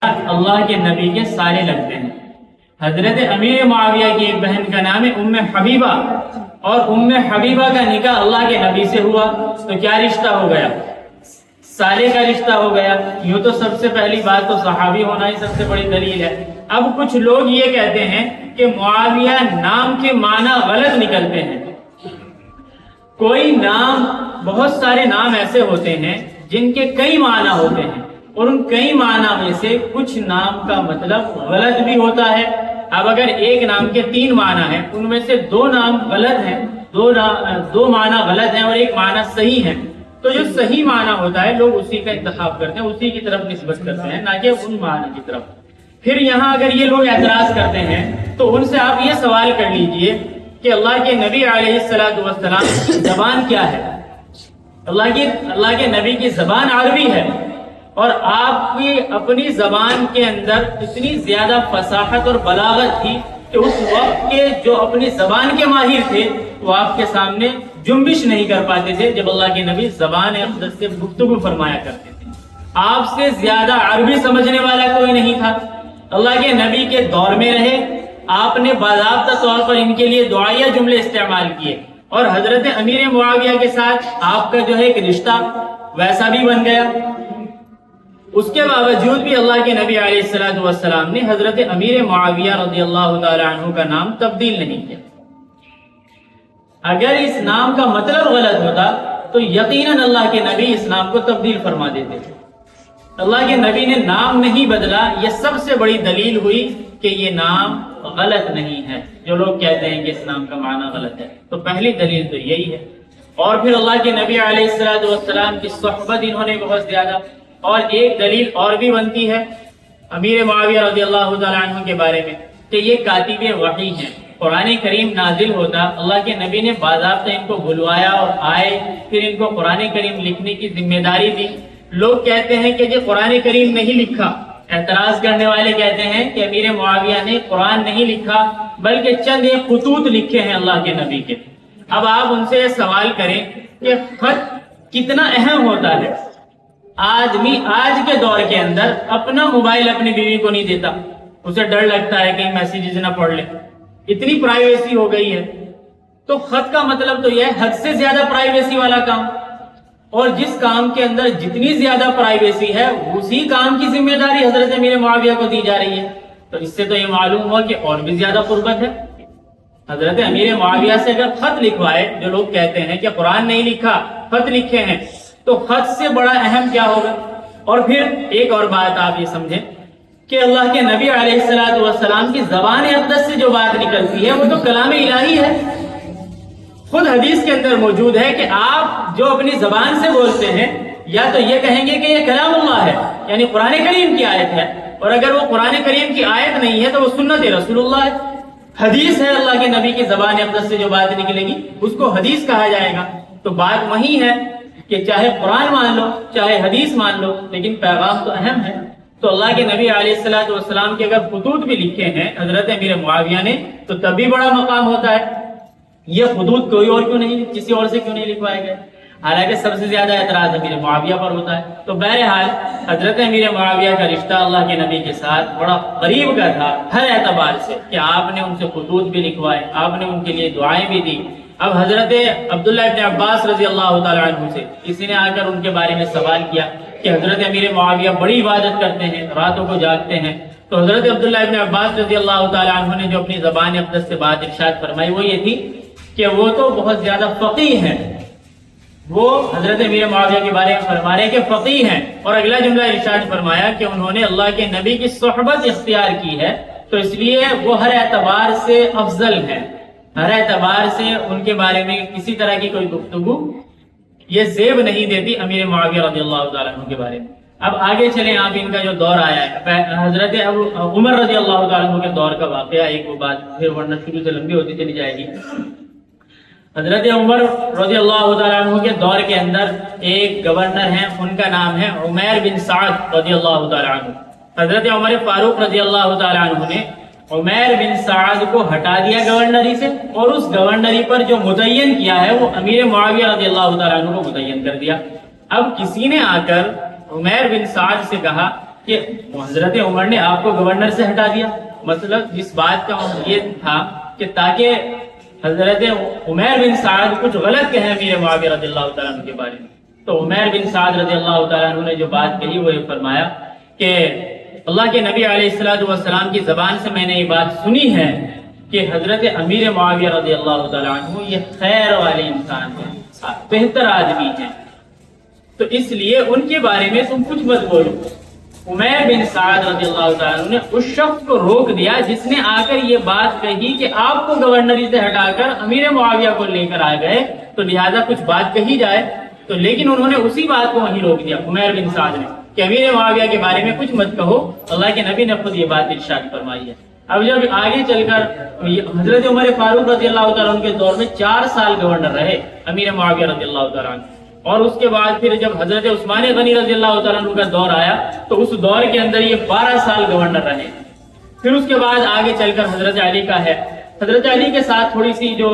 اللہ کے نبی کے سارے لگتے ہیں۔ حضرت امیر معاویہ کی ایک بہن کا نام ہے ام حبیبہ، اور ام حبیبہ کا نکاح اللہ کے نبی سے ہوا، تو کیا رشتہ ہو گیا؟ سالے کا رشتہ ہو گیا۔ یوں تو سب سے پہلی بات تو صحابی ہونا ہی سب سے بڑی دلیل ہے۔ اب کچھ لوگ یہ کہتے ہیں کہ معاویہ نام کے معنی غلط نکلتے ہیں۔ کوئی نام، بہت سارے نام ایسے ہوتے ہیں جن کے کئی معنی ہوتے ہیں، اور ان کئی معنی میں سے کچھ نام کا مطلب غلط بھی ہوتا ہے۔ اب اگر ایک نام کے 3 معنی ہیں، ان میں سے 2 نام غلط ہیں، 2 معنی غلط ہیں اور ایک معنی صحیح ہے، تو جو صحیح معنی ہوتا ہے لوگ اسی کا انتخاب کرتے ہیں، اسی کی طرف نسبت کرتے ہیں، نہ کہ ان معنی کی طرف۔ پھر یہاں اگر یہ لوگ اعتراض کرتے ہیں تو ان سے آپ یہ سوال کر لیجئے کہ اللہ کے نبی علیہ السلام زبان کیا ہے؟ اللہ کے نبی کی زبان عربی ہے، اور آپ کی اپنی زبان کے اندر اتنی زیادہ فصاحت اور بلاغت تھی کہ اس وقت کے جو اپنی زبان کے ماہر تھے وہ آپ کے سامنے جنبش نہیں کر پاتے تھے جب اللہ کے نبی زبان اقدس سے گفتگو فرمایا کرتے تھے۔ آپ سے زیادہ عربی سمجھنے والا کوئی نہیں تھا۔ اللہ کے نبی کے دور میں رہے، آپ نے باضابطہ طور پر ان کے لیے دعائیہ جملے استعمال کیے، اور حضرت امیر معاویہ کے ساتھ آپ کا جو ہے ایک رشتہ ویسا بھی بن گیا۔ اس کے باوجود بھی اللہ کے نبی علیہ السلام نے حضرت امیر معاویہ رضی اللہ تعالی عنہ کا نام تبدیل نہیں کیا۔ اگر اس نام کا مطلب غلط ہوتا تو یقیناً اللہ کے نبی اس نام کو تبدیل فرما دیتے تھے۔ اللہ کے نبی نے نام نہیں بدلا، یہ سب سے بڑی دلیل ہوئی کہ یہ نام غلط نہیں ہے۔ جو لوگ کہتے ہیں کہ اس نام کا معنی غلط ہے، تو پہلی دلیل تو یہی ہے۔ اور پھر اللہ کے نبی علیہ السلام کی صحبت انہوں نے بہت زیادہ، اور ایک دلیل اور بھی بنتی ہے امیر معاویہ رضی اللہ تعالیٰ عنہ کے بارے میں کہ یہ کاتب وحی ہیں۔ قرآن کریم نازل ہوتا، اللہ کے نبی نے باضابطہ ان کو بلوایا اور آئے، پھر ان کو قرآن کریم لکھنے کی ذمہ داری دی۔ لوگ کہتے ہیں کہ یہ قرآن کریم نہیں لکھا، اعتراض کرنے والے کہتے ہیں کہ امیر معاویہ نے قرآن نہیں لکھا بلکہ چند ایک خطوط لکھے ہیں اللہ کے نبی کے۔ اب آپ ان سے سوال کریں کہ خط کتنا اہم ہوتا ہے۔ آدمی آج کے دور کے اندر اپنا موبائل اپنی بیوی کو نہیں دیتا، اسے ڈر لگتا ہے کہ میسیجز نہ پڑھ لے، اتنی پرائیویسی ہو گئی ہے۔ تو خط کا مطلب تو یہ ہے حد سے زیادہ پرائیویسی والا کام، اور جس کام کے اندر جتنی زیادہ پرائیویسی ہے اسی کام کی ذمہ داری حضرت امیر معاویہ کو دی جا رہی ہے۔ تو اس سے تو یہ معلوم ہوا کہ اور بھی زیادہ قربت ہے۔ حضرت امیر معاویہ سے اگر خط لکھوائے، جو لوگ کہتے ہیں کہ قرآن نہیں لکھا خط لکھے ہیں، تو خط سے بڑا اہم کیا ہوگا؟ اور پھر ایک اور بات آپ یہ سمجھیں کہ اللہ کے نبی علیہ السلام کی زبان اقدس سے جو بات نکلتی ہے وہ تو کلام الہی ہے۔ خود حدیث کے اندر موجود ہے کہ آپ جو اپنی زبان سے بولتے ہیں یا تو یہ کہیں گے کہ یہ کلام اللہ ہے، یعنی قرآن کریم کی آیت ہے، اور اگر وہ قرآن کریم کی آیت نہیں ہے تو وہ سنت رسول اللہ ہے، حدیث ہے۔ اللہ کے نبی کی زبان اقدس سے جو بات نکلے گی اس کو حدیث کہا جائے گا۔ تو بات وہی ہے کہ چاہے قرآن مان لو چاہے حدیث مان لو، لیکن پیغام تو اہم ہے۔ تو اللہ کے نبی علیہ السلام کے اگر خطوط بھی لکھے ہیں حضرت امیر معاویہ نے تو تب بھی بڑا مقام ہوتا ہے۔ یہ خطوط کوئی اور کیوں نہیں، کسی اور سے کیوں نہیں لکھوائے گئے؟ حالانکہ سب سے زیادہ اعتراض امیر معاویہ پر ہوتا ہے۔ تو بہرحال حضرت امیر معاویہ کا رشتہ اللہ کے نبی کے ساتھ بڑا قریب کا تھا ہر اعتبار سے، کہ آپ نے ان سے خطوط بھی لکھوائے، آپ نے ان کے لیے دعائیں بھی دی۔ اب حضرت عبداللہ ابن عباس رضی اللہ تعالیٰ عنہ سے کسی نے آ کر ان کے بارے میں سوال کیا کہ حضرت امیر معاویہ بڑی عبادت کرتے ہیں، راتوں کو جاگتے ہیں۔ تو حضرت عبداللہ ابن عباس رضی اللہ تعالیٰ عنہ نے جو اپنی زبان اقدس سے بات ارشاد فرمائی وہ یہ تھی کہ وہ تو بہت زیادہ فقیہ ہیں۔ وہ حضرت امیر معاویہ کے بارے میں فرما رہے ہیں کہ فقیہ ہیں، اور اگلا جملہ ارشاد فرمایا کہ انہوں نے اللہ کے نبی کی صحبت اختیار کی ہے، تو اس لیے وہ ہر اعتبار سے افضل ہیں، ہر اعتبار سے ان کے بارے میں کسی طرح کی کوئی گفتگو یہ زیب نہیں دیتی امیر معاویہ رضی اللہ تعالیٰ عنہ کے بارے میں۔ اب آگے چلیں، آپ ان کا جو دور آیا ہے حضرت عمر رضی اللہ تعالیٰ عنہ کے دور کا واقعہ، ایک وہ بات پھر ورنہ شروع سے لمبی ہوتی چلی جائے گی۔ حضرت عمر رضی اللہ تعالیٰ عنہ کے دور کے اندر ایک گورنر ہیں، ان کا نام ہے عمیر بن سعد رضی اللہ تعالیٰ عنہ۔ حضرت عمر فاروق رضی اللہ تعالیٰ عنہ نے عمیر بن سعد کو ہٹا دیا گورنری سے، اور اس گورنری پر جو متعین کیا ہے وہ امیر معاویہ رضی اللہ تعالیٰ عنہ کو متعین کر دیا۔ اب کسی نے آ کر عمیر بن سعد سے کہا کہ حضرت عمر نے آپ کو گورنر سے ہٹا دیا. مطلب جس بات کا یہ تھا کہ تاکہ حضرت عمیر بن سعد کچھ غلط کہیں امیر معاویہ رضی اللہ تعالیٰ عنہ کے بارے میں. تو عمیر بن سعد رضی اللہ تعالیٰ عنہ نے جو بات کہی وہ یہ فرمایا کہ اللہ کے نبی علیہ السلام کی زبان سے میں نے یہ بات سنی ہے کہ حضرت امیر معاویہ رضی اللہ تعالیٰ عنہ یہ خیر والے انسان ہیں، بہتر آدمی ہیں، تو اس لیے ان کے بارے میں تم کچھ مت بولو. عمیر بن سعد رضی اللہ تعالیٰ عنہ نے اس شخص کو روک دیا جس نے آ کر یہ بات کہی کہ آپ کو گورنری سے ہٹا کر امیر معاویہ کو لے کر آ گئے تو لہذا کچھ بات کہی جائے. تو لیکن انہوں نے اسی بات کو وہیں روک دیا عمیر بن سعد نے کہ امیر معاویہ کے بارے میں کچھ مت کہو. اللہ کے نبی نے خود یہ بات ارشاد فرمائی ہے. اب جب آگے چل کر حضرت عمر فاروق رضی اللہ تعالیٰ عنہ کے دور میں 4 سال گورنر رہے امیر معاویہ رضی اللہ تعالیٰ عنہ، اور اس کے بعد پھر جب حضرت عثمان غنی رضی اللہ تعالیٰ عنہ کا دور آیا تو اس دور کے اندر یہ 12 سال گورنر رہے. پھر اس کے بعد آگے چل کر حضرت علی کا ہے. حضرت علی کے ساتھ تھوڑی سی جو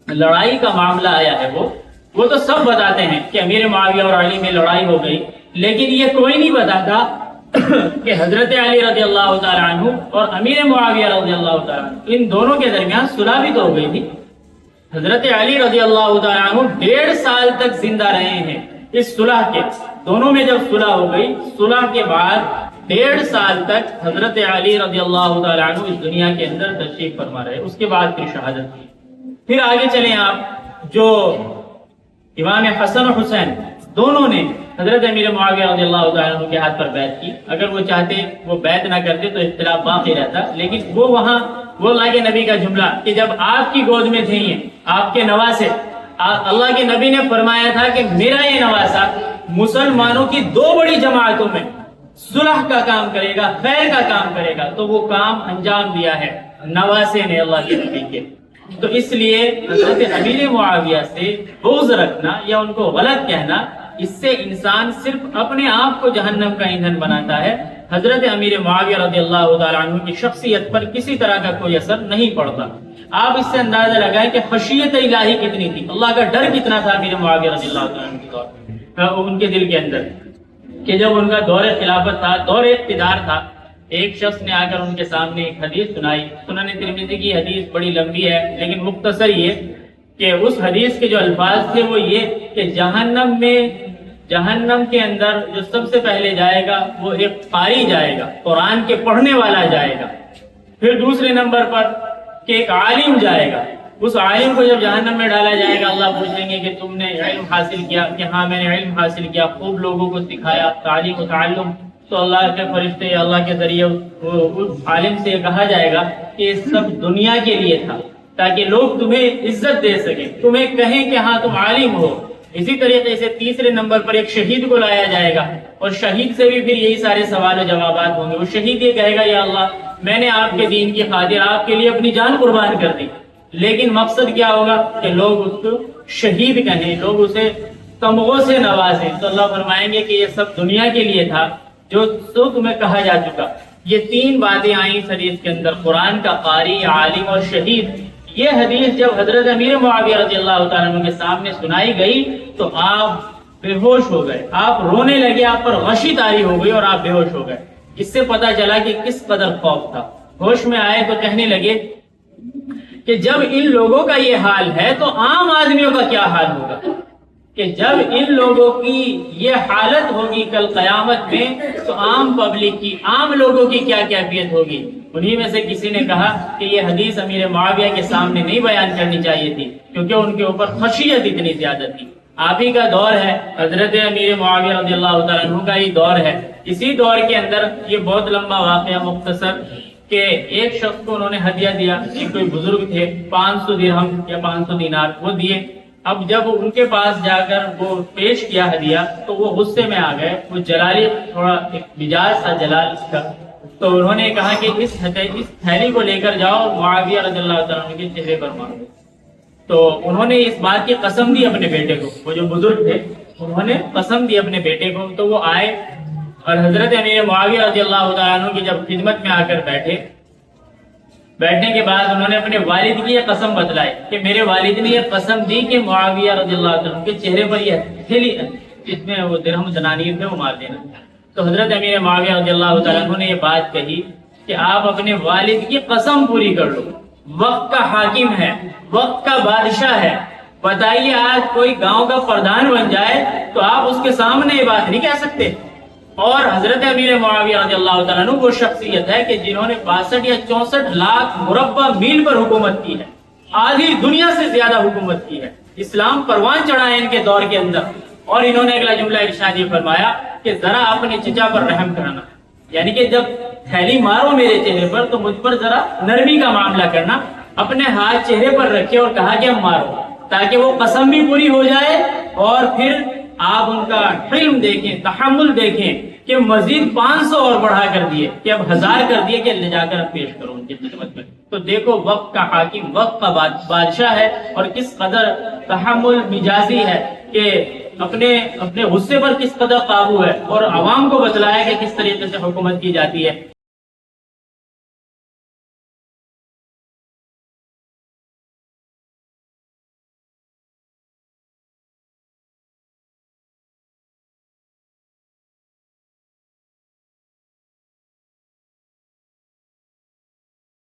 لڑائی کا معاملہ آیا ہے وہ تو سب بتاتے ہیں کہ امیر معاویہ اور علی میں لڑائی ہو گئی، لیکن یہ کوئی نہیں بتاتا کہ حضرت علی رضی اللہ تعالیٰ عنہ اور امیر معاویہ رضی اللہ تعالیٰ عنہ ان دونوں کے درمیان صلح بھی تو ہو گئی تھی. حضرت علی رضی اللہ تعالیٰ عنہ 1.5 سال تک زندہ رہے ہیں اس صلح کے. دونوں میں جب صلح ہو گئی، صلح کے بعد 1.5 سال تک حضرت علی رضی اللہ تعالیٰ عنہ اس دنیا کے اندر تشریف فرما رہے. اس کے بعد پھر شہادت کی. پھر آگے چلیں آپ، جو امام حسن و حسین دونوں نے حضرت امیر معاویہ رضی اللہ تعالیٰ عنہ کے ہاتھ پر بیعت کی. اگر وہ چاہتے وہ بیعت نہ کرتے تو اختلاف باقی رہتا، لیکن وہ اللہ کے نبی کا جملہ کہ جب آپ کی گود میں تھے یہ آپ کے نواسے، اللہ کے نبی نے فرمایا تھا کہ میرا یہ نواسا مسلمانوں کی 2 بڑی جماعتوں میں صلح کا کام کرے گا، خیر کا کام کرے گا، تو وہ کام انجام دیا ہے نواسے نے اللہ کے نبی کے. تو اس لیے حضرت امیر معاویہ سے بغض رکھنا یا ان کو غلط کہنا، اس سے انسان صرف اپنے آپ کو جہنم کا ایندھن بناتا ہے. حضرت امیر معاویہ رضی اللہ تعالیٰ عنہ کی شخصیت پر کسی طرح کا کوئی اثر نہیں پڑتا. آپ اس سے اندازہ لگائیں کہ خشیت الہی کتنی تھی، اللہ کا ڈر کتنا تھا امیر معاویہ رضی اللہ تعالیٰ عنہ کے دور میں، ان کے دل کے اندر، کہ جب ان کا دور خلافت تھا، دور اقتدار تھا، ایک شخص نے آ کر ان کے سامنے ایک حدیث سنائی. سنن ترمذی کی حدیث بڑی لمبی ہے لیکن مختصر یہ کہ اس حدیث کے جو الفاظ تھے وہ یہ کہ جہنم کے اندر جو سب سے پہلے جائے گا وہ ایک قاری جائے گا، قرآن کے پڑھنے والا جائے گا. پھر دوسرے نمبر پر کہ ایک عالم جائے گا. اس عالم کو جب جہنم میں ڈالا جائے گا اللہ پوچھیں گے کہ تم نے علم حاصل کیا؟ کہ ہاں میں نے علم حاصل کیا، خوب لوگوں کو سکھایا، تعلیم و تعلم. تو اللہ کے فرشتے اللہ کے ذریعے اس عالم سے کہا جائے گا کہ یہ سب دنیا کے لیے تھا تاکہ لوگ تمہیں عزت دے سکیں، تمہیں کہیں کہ ہاں تم عالم ہو. اسی طریقے سے تیسرے نمبر پر ایک شہید کو لایا جائے گا اور شہید سے بھی پھر یہی سارے سوال و جوابات ہوں گے. وہ شہید یہ کہے گا یا اللہ میں نے آپ کے دین کی خاطر آپ کے لیے اپنی جان قربان کر دی، لیکن مقصد کیا ہوگا کہ لوگ اس کو شہید کہیں، لوگ اسے تمغوں سے نوازیں. تو اللہ فرمائیں گے کہ یہ سب دنیا کے لیے تھا جو تمہیں کہا جا چکا. یہ 3 باتیں آئیں اس حدیث کے اندر، قرآن کا قاری، عالم اور شہید. یہ حدیث جب حضرت امیر معاویہ رضی اللہ تعالیٰ عنہ کے سامنے سنائی گئی تو آپ بے ہوش ہو گئے، آپ رونے لگے، آپ پر غشی طاری ہو گئی اور آپ بے ہوش ہو گئے. اس سے پتہ چلا کہ کس قدر خوف تھا. ہوش میں آئے تو کہنے لگے کہ جب ان لوگوں کا یہ حال ہے تو عام آدمیوں کا کیا حال ہوگا، کہ جب ان لوگوں کی یہ حالت ہوگی کل قیامت میں تو عام پبلک کی، عام لوگوں کی کیا کیفیت ہوگی. انہی میں سے کسی نے کہا کہ یہ حدیث امیر معاویہ کے سامنے نہیں بیان کرنی چاہیے تھی کیونکہ ان کے اوپر خشیت اتنی زیادہ تھی. آپ ہی کا دور ہے، حضرت امیر معاویہ رضی اللہ تعالیٰ عنہ کا ہی دور ہے. اسی دور کے اندر یہ بہت لمبا واقعہ مختصر کہ ایک شخص کو انہوں نے ہدیہ دیا. ایک کوئی بزرگ تھے، 500 درہم یا 500 دینار وہ دیے. اب جب ان کے پاس جا کر وہ پیش کیا ہدیہ تو وہ غصے میں آ گئے. وہ جلالی تھوڑا ایک مزاج تھا جلال کا، تو انہوں نے کہا کہ اس تھیلی کو لے کر جاؤ معاویہ رضی اللہ تعالیٰ عنہ کے چہرے پر مارو. تو انہوں نے اس بات کی قسم دی اپنے بیٹے کو. وہ جو بزرگ تھے انہوں نے قسم دی اپنے بیٹے کو. تو وہ آئے اور حضرت امیر معاویہ رضی اللہ تعالیٰ عنہ کی جب خدمت میں آ کر بیٹھنے کے بعد انہوں نے اپنے والد کی یہ قسم بتلائی کہ میرے والد نے یہ قسم دی کہ معاویہ رضی اللہ عنہ کے چہرے پر یہ تھیلی جس میں وہ درہم دنانیر تھے وہ مار دینا. تو حضرت امیر معاویہ رضی اللہ تعالیٰ عنہ نے یہ بات کہی کہ آپ اپنے والد کی قسم پوری کر لو، وقت کا حاکم ہے، وقت کا بادشاہ ہے، بتائیے آج کوئی گاؤں کا پردھان بن جائے تو آپ اس کے سامنے یہ بات نہیں کہہ سکتے۔ اور حضرت امیر معاویہ رضی اللہ تعالیٰ عنہ وہ شخصیت ہے کہ جنہوں نے 62 یا 64 لاکھ مربع میل پر حکومت کی ہے، آدھی دنیا سے زیادہ حکومت کی ہے، اسلام پروان چڑھا ہے ان کے دور کے اندر۔ اور انہوں نے اگلا جملہ ارشاد یہ فرمایا کہ ذرا اپنے چچا پر رحم کرنا، یعنی کہ جب تھیلی مارو میرے چہرے پر تو مجھ پر ذرا نرمی کا معاملہ کرنا، اپنے ہاتھ چہرے پر رکھے اور کہا کہ اب مارو، تاکہ وہ قسم بھی پوری ہو جائے اور پھر آپ ان کا حلم دیکھیں، تحمل دیکھیں کہ مزید 500 اور بڑھا کر دیے کہ اب 1000 کر دیے کہ لے جا کر پیش کرو ان کی خدمت میں۔ تو دیکھو وقت کا حاکم، وقت کا بادشاہ ہے، اور کس قدر تحمل مزاجی ہے کہ اپنے غصے پر کس قدر قابو ہے، اور عوام کو بتلایا کہ کس طریقے سے حکومت کی جاتی ہے۔